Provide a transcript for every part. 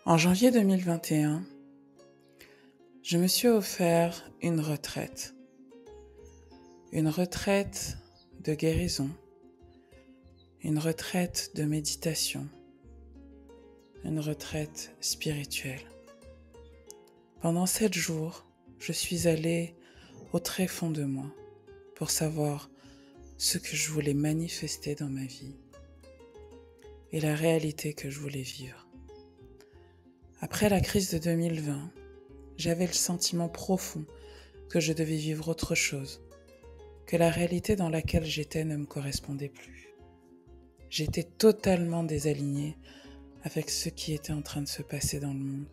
En janvier 2021, je me suis offert une retraite de guérison, une retraite de méditation, une retraite spirituelle. Pendant 7 jours, je suis allée au très fond de moi pour savoir ce que je voulais manifester dans ma vie et la réalité que je voulais vivre. Après la crise de 2020, j'avais le sentiment profond que je devais vivre autre chose, que la réalité dans laquelle j'étais ne me correspondait plus. J'étais totalement désalignée avec ce qui était en train de se passer dans le monde.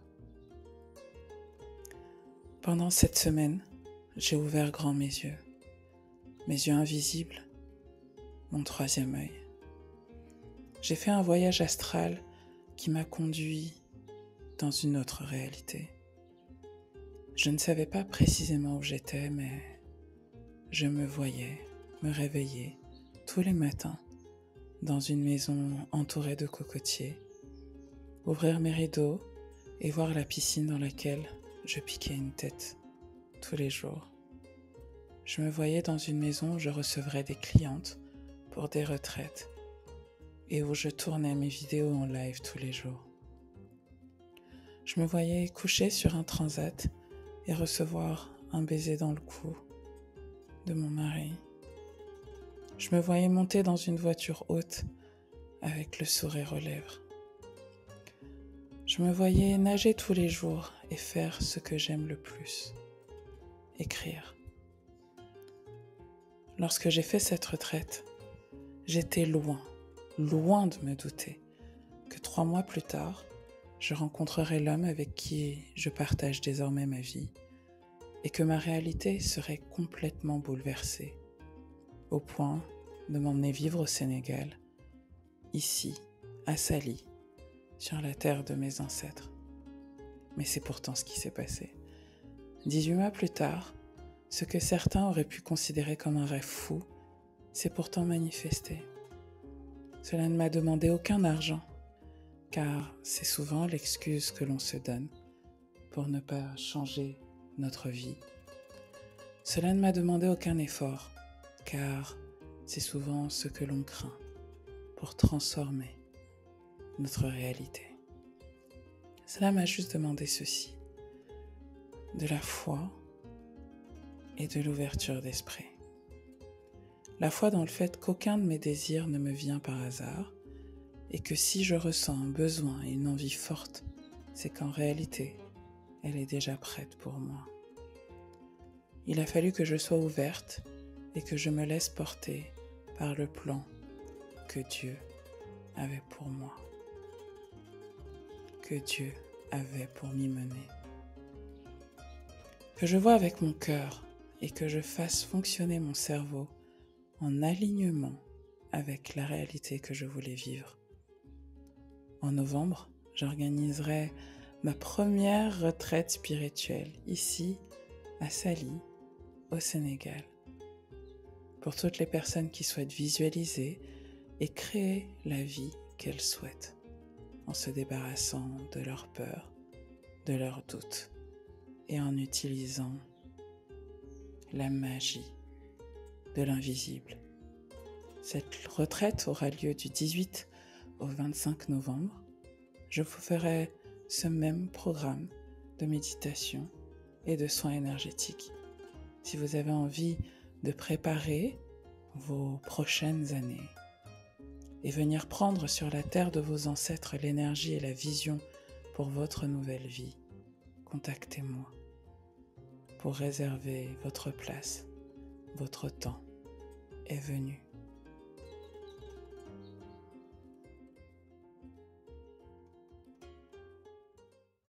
Pendant cette semaine, j'ai ouvert grand mes yeux invisibles, mon troisième œil. J'ai fait un voyage astral qui m'a conduit dans une autre réalité. Je ne savais pas précisément où j'étais, mais je me voyais me réveiller tous les matins dans une maison entourée de cocotiers, ouvrir mes rideaux et voir la piscine dans laquelle je piquais une tête tous les jours. Je me voyais dans une maison où je recevrais des clientes pour des retraites et où je tournais mes vidéos en live tous les jours. Je me voyais coucher sur un transat et recevoir un baiser dans le cou de mon mari. Je me voyais monter dans une voiture haute avec le sourire aux lèvres. Je me voyais nager tous les jours et faire ce que j'aime le plus, écrire. Lorsque j'ai fait cette retraite, j'étais loin de me douter que 3 mois plus tard, je rencontrerais l'homme avec qui je partage désormais ma vie et que ma réalité serait complètement bouleversée, au point de m'emmener vivre au Sénégal, ici, à Saly, sur la terre de mes ancêtres. Mais c'est pourtant ce qui s'est passé. 18 mois plus tard, ce que certains auraient pu considérer comme un rêve fou s'est pourtant manifesté. Cela ne m'a demandé aucun argent, car c'est souvent l'excuse que l'on se donne pour ne pas changer notre vie. Cela ne m'a demandé aucun effort, car c'est souvent ce que l'on craint pour transformer notre réalité. Cela m'a juste demandé ceci, de la foi et de l'ouverture d'esprit. La foi dans le fait qu'aucun de mes désirs ne me vient par hasard et que si je ressens un besoin et une envie forte, c'est qu'en réalité, elle est déjà prête pour moi. Il a fallu que je sois ouverte et que je me laisse porter par le plan que Dieu avait pour moi, que Dieu avait pour m'y mener. Que je vois avec mon cœur et que je fasse fonctionner mon cerveau en alignement avec la réalité que je voulais vivre. En novembre, j'organiserai ma première retraite spirituelle ici, à Saly, au Sénégal. Pour toutes les personnes qui souhaitent visualiser et créer la vie qu'elles souhaitent, en se débarrassant de leurs peurs, de leurs doutes, et en utilisant la magie de l'invisible. Cette retraite aura lieu du 18 au 25 novembre. Je vous ferai ce même programme de méditation et de soins énergétiques. Si vous avez envie de préparer vos prochaines années et venir prendre sur la terre de vos ancêtres l'énergie et la vision pour votre nouvelle vie, contactez-moi pour réserver votre place. Votre temps est venu.